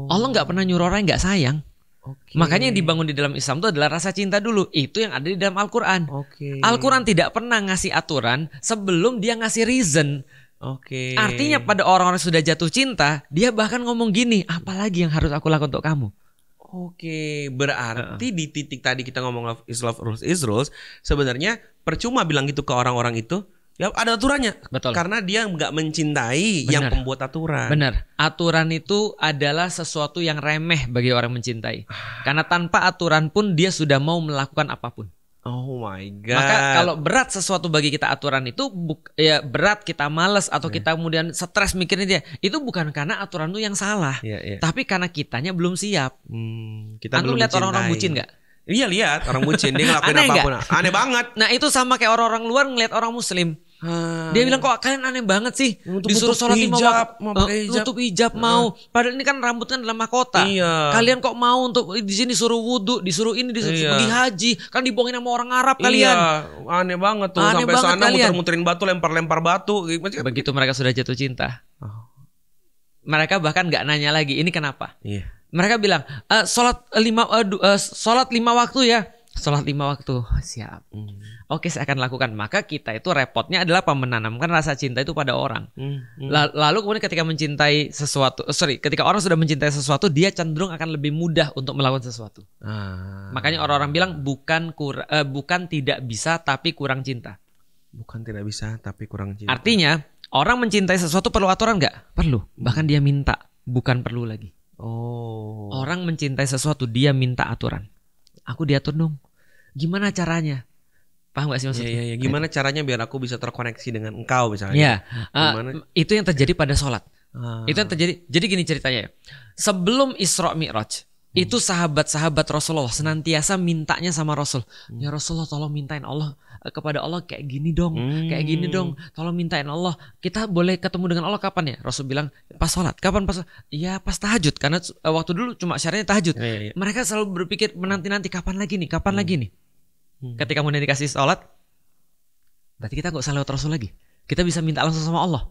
Allah enggak pernah nyuruh orang yang enggak sayang. Makanya yang dibangun di dalam Islam itu adalah rasa cinta dulu. Itu yang ada di dalam Al-Quran. Al-Quran tidak pernah ngasih aturan sebelum dia ngasih reason. Artinya pada orang-orang yang sudah jatuh cinta, dia bahkan ngomong gini, apalagi yang harus aku lakukan untuk kamu? Berarti di titik tadi kita ngomong love is love, rules is rules, sebenarnya percuma bilang gitu ke orang-orang itu. Ya ada aturannya. Betul. Karena dia nggak mencintai yang pembuat aturan. Benar. Aturan itu adalah sesuatu yang remeh bagi orang mencintai. Karena tanpa aturan pun dia sudah mau melakukan apapun. Oh my God. Maka kalau berat sesuatu bagi kita aturan itu ya berat, kita malas atau kita kemudian stres mikirin dia, itu bukan karena aturan itu yang salah, tapi karena kitanya belum siap. Kita Antum lihat orang-orang bucin nggak? Iya lihat orang bucin dia ngelakuin apapun. Aneh banget. Nah itu sama kayak orang-orang luar ngelihat orang muslim. Dia bilang kok kalian aneh banget sih, disuruh sholat 5 waktu, nutup hijab mau, padahal ini kan rambut kan dalam mahkota. Kalian kok mau untuk di sini disuruh wudhu, disuruh ini, disuruh pergi haji, kan dibohongin sama orang Arab kalian. Aneh banget tuh, aneh sampai banget sana kalian. muter-muterin batu, lempar-lempar batu. Begitu mereka sudah jatuh cinta, mereka bahkan nggak nanya lagi ini kenapa. Mereka bilang sholat 5 waktu ya. Sholat 5 waktu, siap. Oke, saya akan lakukan. Maka kita itu repotnya adalah menanamkan rasa cinta itu pada orang. Lalu kemudian ketika mencintai sesuatu, ketika orang sudah mencintai sesuatu, dia cenderung akan lebih mudah untuk melakukan sesuatu. Makanya orang-orang bilang bukan tidak bisa tapi kurang cinta. Bukan tidak bisa tapi kurang cinta. Artinya orang mencintai sesuatu perlu aturan nggak? Perlu. Bahkan dia minta, bukan perlu lagi. Orang mencintai sesuatu dia minta aturan. Aku diatur dong. Gimana caranya? Paham gak sih maksudnya? Gimana caranya biar aku bisa terkoneksi dengan engkau misalnya? Itu yang terjadi pada sholat. Itu yang terjadi. Jadi gini ceritanya. Sebelum Isra Mi'raj, Itu sahabat-sahabat Rasulullah senantiasa mintanya sama Rasul. Ya Rasulullah, tolong mintain Allah kepada Allah kayak gini dong, kayak gini dong. Tolong mintain Allah. Kita boleh ketemu dengan Allah kapan ya? Rasul bilang pas sholat. Kapan pas sholat? Ya pas tahajud. Karena waktu dulu cuma syaratnya tahajud. Mereka selalu berpikir menanti-nanti kapan lagi nih, kapan lagi nih. Ketika mau dikasih sholat, berarti kita nggak usah lewat Rasul lagi. Kita bisa minta langsung sama Allah.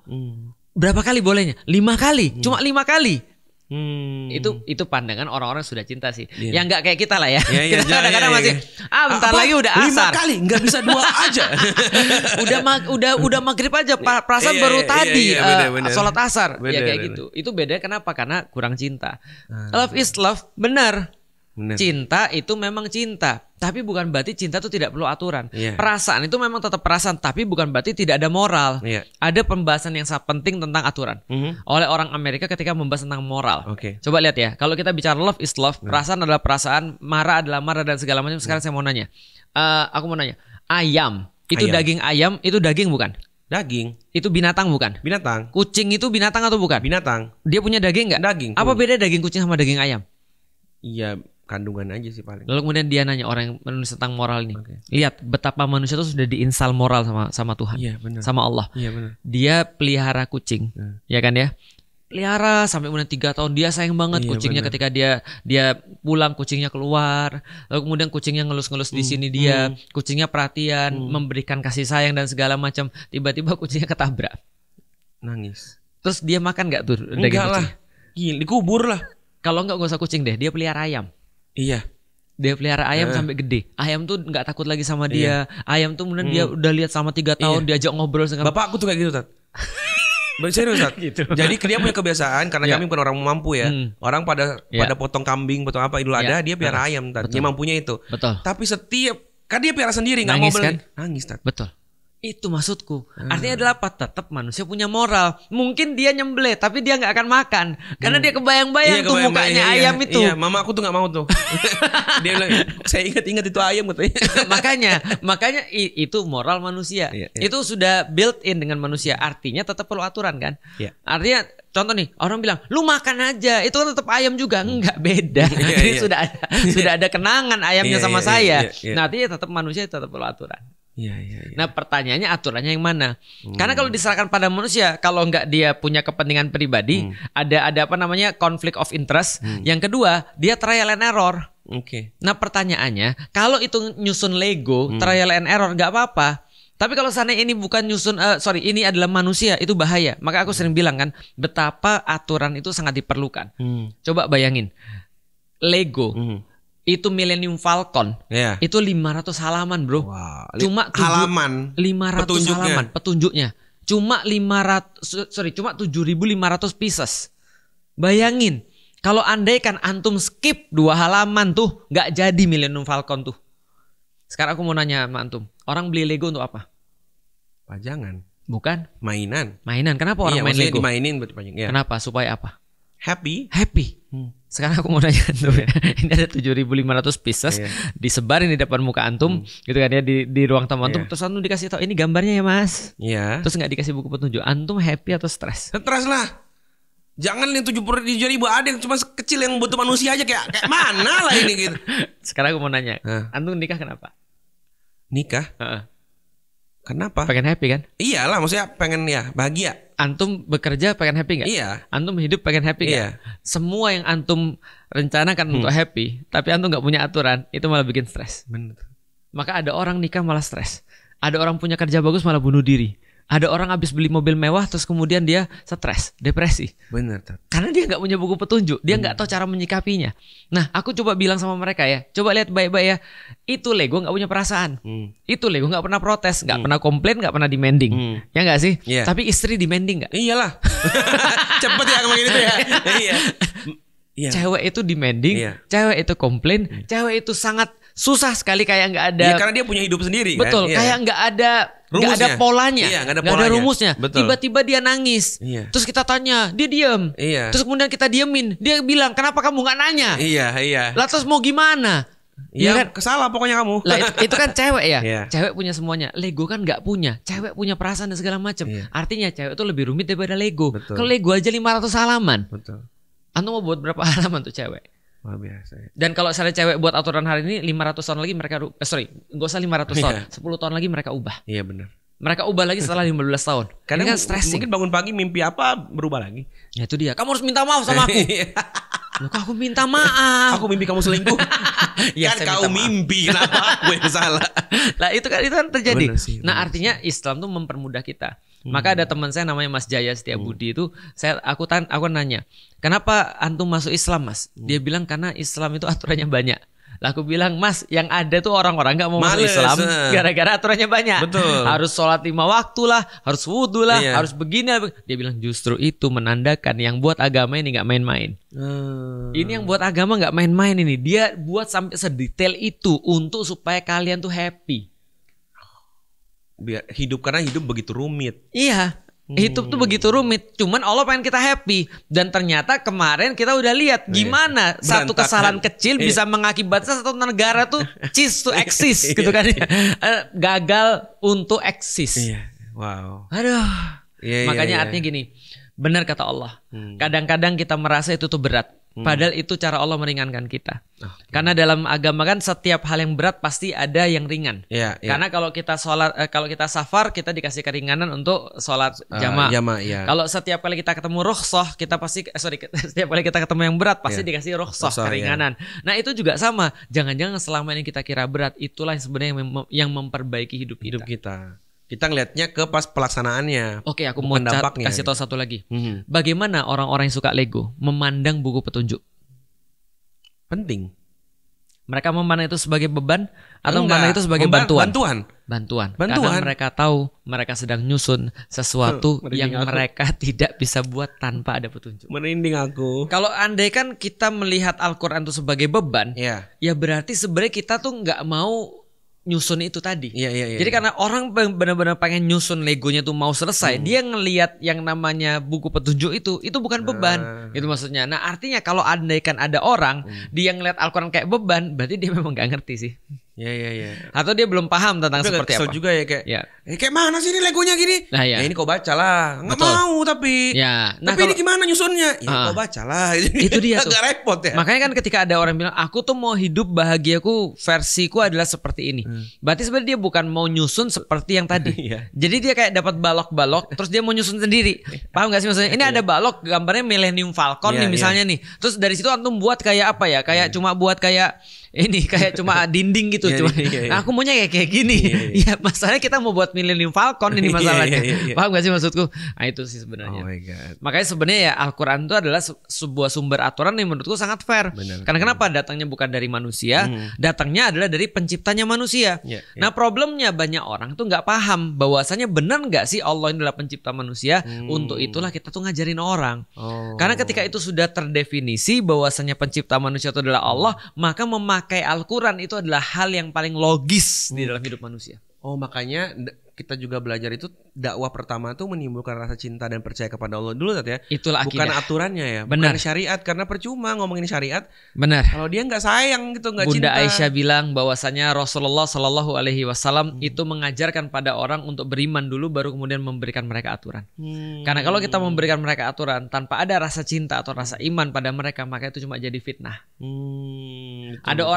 Berapa kali bolehnya? 5 kali. Cuma 5 kali. Itu pandangan orang-orang yang sudah cinta sih. Yang nggak kayak kita lah ya. Kita kadang-kadang masih bentar lagi udah asar. 5 kali, nggak bisa 2 aja. udah maghrib aja. Perasaan baru tadi sholat asar. Ya kayak gitu. Itu beda kenapa? Karena kurang cinta. Love is love, benar. Cinta itu memang cinta, tapi bukan berarti cinta itu tidak perlu aturan. Perasaan itu memang tetap perasaan, tapi bukan berarti tidak ada moral. Ada pembahasan yang sangat penting tentang aturan oleh orang Amerika ketika membahas tentang moral. Coba lihat ya, kalau kita bicara love is love, perasaan adalah perasaan, marah adalah marah dan segala macam. Sekarang saya mau nanya, aku mau nanya, ayam itu daging ayam itu daging bukan? Daging. Itu binatang bukan? Binatang. Kucing itu binatang atau bukan? Binatang. Dia punya daging nggak? Daging. Apa beda daging kucing sama daging ayam? Iya, kandungan aja sih paling. Lalu kemudian dia nanya orang yang menulis tentang moral ini. Lihat betapa manusia itu sudah diinstal moral sama Tuhan. Iya, benar. Sama Allah. Iya, benar. Dia pelihara kucing. Ya kan ya? Pelihara sampai kemudian 3 tahun dia sayang banget kucingnya. Ketika dia pulang kucingnya keluar. Lalu kemudian kucingnya ngelus-ngelus di sini dia. Kucingnya perhatian, memberikan kasih sayang dan segala macam. Tiba-tiba kucingnya ketabrak. Nangis. Terus dia makan gak tuh daging enggak kucing? Lah. Gila, dikubur lah. Kalau enggak usah kucing deh, dia pelihara ayam. Iya. Dia pelihara ayam sampai gede. Ayam tuh nggak takut lagi sama dia. Ayam tuh kemudian dia udah lihat selama 3 tahun, diajak ngobrol dengan bapak aku tuh kayak gitu, Tat. Serius, Tat. Gitu. Jadi dia punya kebiasaan karena kami bukan orang mampu ya. Orang pada potong kambing, potong apa Idul Adha, dia pelihara ayam, Tat. Dia mampunya itu. Betul. Tapi setiap kan dia pelihara sendiri, nggak mau beli. Kan? Nangis, Tat. Betul. Itu maksudku. Artinya adalah apa? Tetap manusia punya moral. Mungkin dia nyembelih tapi dia nggak akan makan karena dia kebayang-bayang tuh mukanya ayam itu. Iya, mama aku tuh nggak mau tuh. Dia bilang, saya ingat itu ayam katanya. makanya itu moral manusia. Itu sudah built in dengan manusia. Artinya tetap perlu aturan kan? Artinya contoh nih, orang bilang, "Lu makan aja." Itu kan tetap ayam juga. Enggak, beda. Sudah ada kenangan ayamnya sama saya. Nah, artinya tetap manusia tetap perlu aturan. Nah pertanyaannya aturannya yang mana? Karena kalau diserahkan pada manusia, kalau nggak dia punya kepentingan pribadi, ada apa namanya conflict of interest. Yang kedua dia trial and error. Nah pertanyaannya, kalau itu nyusun Lego trial and error nggak apa-apa. Tapi kalau sana ini bukan nyusun, ini adalah manusia, itu bahaya. Maka aku sering bilang kan, betapa aturan itu sangat diperlukan. Coba bayangin, Lego. Itu Millennium Falcon. Itu 500 halaman, bro. Wow. Cuma halaman 500 halaman petunjuknya. Cuma 7.500 pieces. Bayangin, kalau andai kan antum skip 2 halaman tuh, nggak jadi Millennium Falcon tuh. Sekarang aku mau nanya sama antum, orang beli Lego untuk apa? Pajangan. Bukan? Mainan. Kenapa orang main Lego? Dimainin buat pajangan. Kenapa? Supaya apa? Happy. Sekarang aku mau nanya antum, ini ada 7.500 pieces disebarin di depan muka antum, gitu kan ya, di ruang tamu antum. Terus antum dikasih tahu ini gambarnya ya mas. Terus nggak dikasih buku petunjuk, antum happy atau stres? Stres lah. Jangan yang 7.000 ada yang cuma kecil yang butuh manusia aja kayak mana lah ini gitu. Sekarang aku mau nanya, antum nikah kenapa? Nikah? Kenapa? Pengen happy kan? Iyalah, maksudnya pengen ya bahagia. Antum bekerja pengen happy nggak? Iya. Antum hidup pengen happy nggak? Semua yang antum rencanakan untuk happy, tapi antum nggak punya aturan, itu malah bikin stres. Bener. Maka ada orang nikah malah stres. Ada orang punya kerja bagus malah bunuh diri. Ada orang habis beli mobil mewah terus kemudian dia stres, depresi. Benar. Karena dia nggak punya buku petunjuk, dia nggak tahu cara menyikapinya. Nah, aku coba bilang sama mereka ya, coba lihat baik-baik ya. Itu Lego nggak punya perasaan. Itu Lego nggak pernah protes, nggak pernah komplain, nggak pernah demanding. Ya nggak sih? Tapi istri demanding nggak? Iyalah. Cepet ya kayak gitu ya. Iya. Cewek itu demanding, cewek itu komplain, cewek itu sangat susah sekali kayak nggak ada. Iya, karena dia punya hidup sendiri. Betul, kan? Kayak nggak ada polanya, nggak ada rumusnya. Betul. Tiba-tiba dia nangis, terus kita tanya, dia diam. Terus kemudian kita diemin, dia bilang kenapa kamu nggak nanya? Iya. Lah terus mau gimana? Ya kan? Kesalah pokoknya kamu. Lah itu kan cewek ya. Cewek punya semuanya. Lego kan nggak punya. Cewek punya perasaan dan segala macam. Artinya cewek itu lebih rumit daripada Lego. Kalau Lego aja 500 halaman. Betul. Antum mau buat berapa halaman tuh cewek? Luar biasa ya. Dan kalau misalnya cewek buat aturan hari ini 500 tahun lagi mereka enggak usah 500 tahun, 10 tahun lagi mereka ubah. Iya benar. Mereka ubah lagi setelah 15 tahun. Karena kan stressing. Mungkin bangun pagi mimpi apa berubah lagi. Ya itu dia. Kamu harus minta maaf sama aku. Loh, aku minta maaf. Aku mimpi kamu selingkuh. Ya, kan kau mimpi, kenapa aku yang salah? Lah itu kan terjadi. Nah artinya Islam tuh mempermudah kita. Maka ada teman saya namanya Mas Jaya Setiabudi itu aku nanya, kenapa antum masuk Islam Mas? Dia bilang karena Islam itu aturannya banyak. Lah aku bilang, Mas, yang ada tuh orang-orang gak mau masuk Islam gara-gara aturannya banyak. Betul. Harus sholat 5 waktu lah, harus wudhu lah, harus begini. Dia bilang justru itu menandakan yang buat agama ini gak main-main. Ini yang buat agama gak main-main ini. Dia buat sampai sedetail itu untuk supaya kalian tuh happy. Biar karena hidup begitu rumit. Iya. Hidup tuh begitu rumit. Cuman Allah pengen kita happy. Dan ternyata kemarin kita udah lihat gimana satu kesalahan kecil bisa mengakibatkan satu negara tuh cease to exist gitu kan. Gagal untuk eksis. Wow. Aduh. Makanya artinya gini. Benar kata Allah. Kadang-kadang kita merasa itu tuh berat. Padahal itu cara Allah meringankan kita. Karena dalam agama kan setiap hal yang berat pasti ada yang ringan. Karena kalau kita kalau kita safar kita dikasih keringanan untuk sholat jamaah. Kalau setiap kali kita ketemu rukhsah kita pasti setiap kali kita ketemu yang berat pasti dikasih rukhsah keringanan. Nah itu juga sama. Jangan-jangan selama ini kita kira berat itulah yang sebenarnya yang memperbaiki hidup kita. Kita ngelihatnya ke pas pelaksanaannya. Oke, aku mau kasih tahu satu lagi. Bagaimana orang-orang yang suka Lego memandang buku petunjuk? Penting. Mereka memandang itu sebagai beban atau memandang itu sebagai bantuan? Bantuan. Karena mereka tahu mereka sedang nyusun sesuatu yang mereka tidak bisa buat tanpa ada petunjuk. Merinding aku. Kalau andai kan kita melihat Al-Quran itu sebagai beban, ya berarti sebenarnya kita tuh nggak mau nyusun itu tadi. Jadi karena orang benar-benar pengen nyusun Legonya tuh mau selesai, dia ngelihat yang namanya buku petunjuk itu bukan beban. Itu maksudnya. Nah, artinya kalau andaikan ada orang dia ngelihat Al-Quran kayak beban, berarti dia memang gak ngerti sih. Atau dia belum paham tentang seperti apa. juga ya kayak mana sih ini Legonya gini? Nah, ini kau baca lah. Nggak mau tapi. Nah, tapi ini gimana nyusunnya? Kau baca lah. Itu dia tuh. Agak repot ya. Makanya kan ketika ada orang bilang aku tuh mau hidup bahagiaku versiku adalah seperti ini. Berarti sebenarnya dia bukan mau nyusun seperti yang tadi. Jadi dia kayak dapat balok-balok terus dia mau nyusun sendiri. Paham gak sih maksudnya? Ini ada balok gambarnya Millennium Falcon nih misalnya nih. Terus dari situ antum buat kayak apa ya? Kayak cuma buat kayak ini kayak cuma dinding gitu. Nah, aku maunya kayak gini. Ya masalahnya kita mau buat Millennium Falcon ini masalahnya. Paham gak sih maksudku? Nah itu sih sebenarnya. Makanya sebenarnya ya Al-Quran itu adalah sebuah sumber aturan yang menurutku sangat fair. Karena kenapa? Datangnya bukan dari manusia, datangnya adalah dari penciptanya manusia. Nah problemnya banyak orang tuh nggak paham bahwasanya benar nggak sih Allah ini adalah pencipta manusia. Untuk itulah kita tuh ngajarin orang. Karena ketika itu sudah terdefinisi bahwasanya pencipta manusia itu adalah Allah, maka memakai Al-Quran itu adalah hal yang paling logis di dalam hidup manusia. Makanya kita juga belajar itu dakwah pertama tuh menimbulkan rasa cinta dan percaya kepada Allah dulu ya. Itulah akidah. Bukan aturannya ya. Benar. Bukan syariat, karena percuma ngomongin syariat. Benar. Kalau dia nggak sayang gitu, nggak cinta. Bunda Aisyah bilang bahwasanya Rasulullah Shallallahu Alaihi Wasallam itu mengajarkan pada orang untuk beriman dulu baru kemudian memberikan mereka aturan. Karena kalau kita memberikan mereka aturan tanpa ada rasa cinta atau rasa iman pada mereka, maka itu cuma jadi fitnah. Ada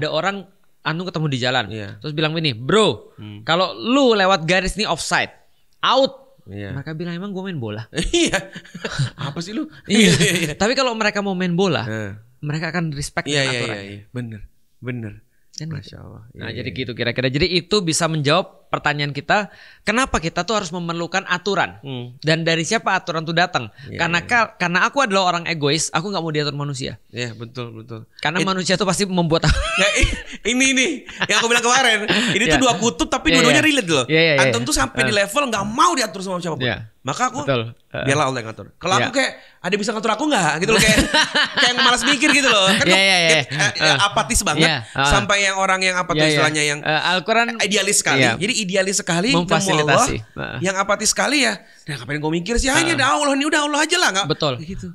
orang anu ketemu di jalan, terus bilang gini, bro, kalau lu lewat garis nih offside, out. Mereka bilang emang gue main bola. Apa sih lu? Tapi kalau mereka mau main bola, mereka akan respect dengan aturan. Bener. Masya Allah. Nah jadi gitu kira-kira. Jadi itu bisa menjawab pertanyaan kita, kenapa kita tuh harus memerlukan aturan dan dari siapa aturan tuh datang? Karena aku adalah orang egois, aku nggak mau diatur manusia. Betul. Karena manusia tuh pasti membuat. Ini yang aku bilang kemarin. Ini tuh dua kutub tapi dua-duanya relate loh. Antum tuh sampai di level nggak mau diatur sama siapapun. Maka aku biarlah Allah yang ngatur. Kalau aku kayak ada bisa ngatur aku nggak gitu loh, kayak malas mikir gitu loh. Kan apatis banget sampai yang orang yang apa tuh istilahnya yang Al-Quran idealis sekali. Jadi idealis sekali memfasilitasi. Yang apatis sekali ya. Nah, ngapain gue mikir sih? Hanya ada Allah, ini udah Allah aja lah, nggak?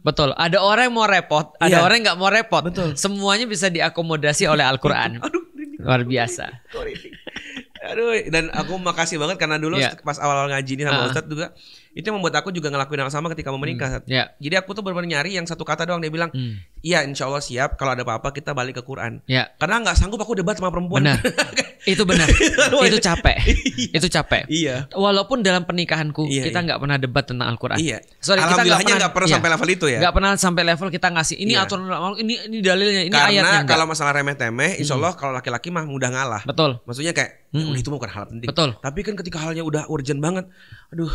Betul. Ada orang yang mau repot, ada orang yang nggak mau repot. Semuanya bisa diakomodasi oleh Al-Quran. Luar biasa. Dan aku makasih banget karena dulu pas awal-awal ngaji ini sama Ustadz juga, Itu yang membuat aku juga ngelakuin hal sama ketika mau menikah. Jadi aku tuh benar-benar nyari yang satu kata doang, dia bilang, iya insya Allah siap, kalau ada apa-apa kita balik ke Quran. Karena nggak sanggup aku debat sama perempuan. Benar. Itu benar. Itu capek. Itu capek. Iya. Walaupun dalam pernikahanku kita nggak pernah debat tentang Al-Quran. Iya. Sorry, alhamdulillahnya nggak pernah sampai level itu ya. Nggak pernah sampai level kita ngasih ini aturan, ini dalilnya, ini ayatnya. Karena kalau masalah remeh-temeh, insya Allah kalau laki-laki mah mudah ngalah. Betul. Maksudnya kayak, udah itu bukan hal penting. Betul. Tapi kan ketika halnya udah urgent banget, aduh.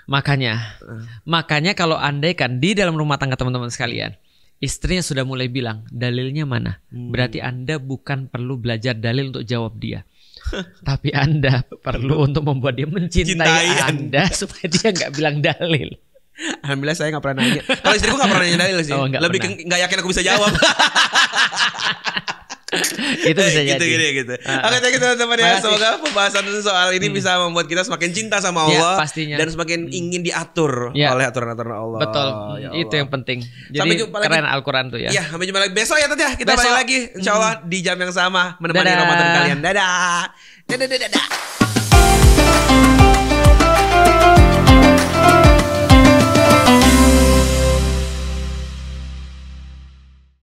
Makanya kalau andaikan di dalam rumah tangga teman-teman sekalian, istrinya sudah mulai bilang dalilnya mana, berarti Anda bukan perlu belajar dalil untuk jawab dia, tapi Anda perlu untuk membuat dia mencintai Anda supaya dia nggak bilang dalil. Alhamdulillah saya nggak pernah nanya. Kalau istriku nggak pernah nanya dalil sih. Lebih nggak yakin aku bisa jawab. Itu bisa jadi gitu. Oke, thank you teman-teman ya. Semoga pembahasan soal ini bisa membuat kita semakin cinta sama Allah dan semakin ingin diatur oleh aturan-aturan Allah. Betul. Itu yang penting. Jadi keren Al-Quran tuh ya. Ya, sampai jumpa lagi besok ya Tat ya. Kita balik lagi insyaallah di jam yang sama menemani Ramadan kalian. Dadah.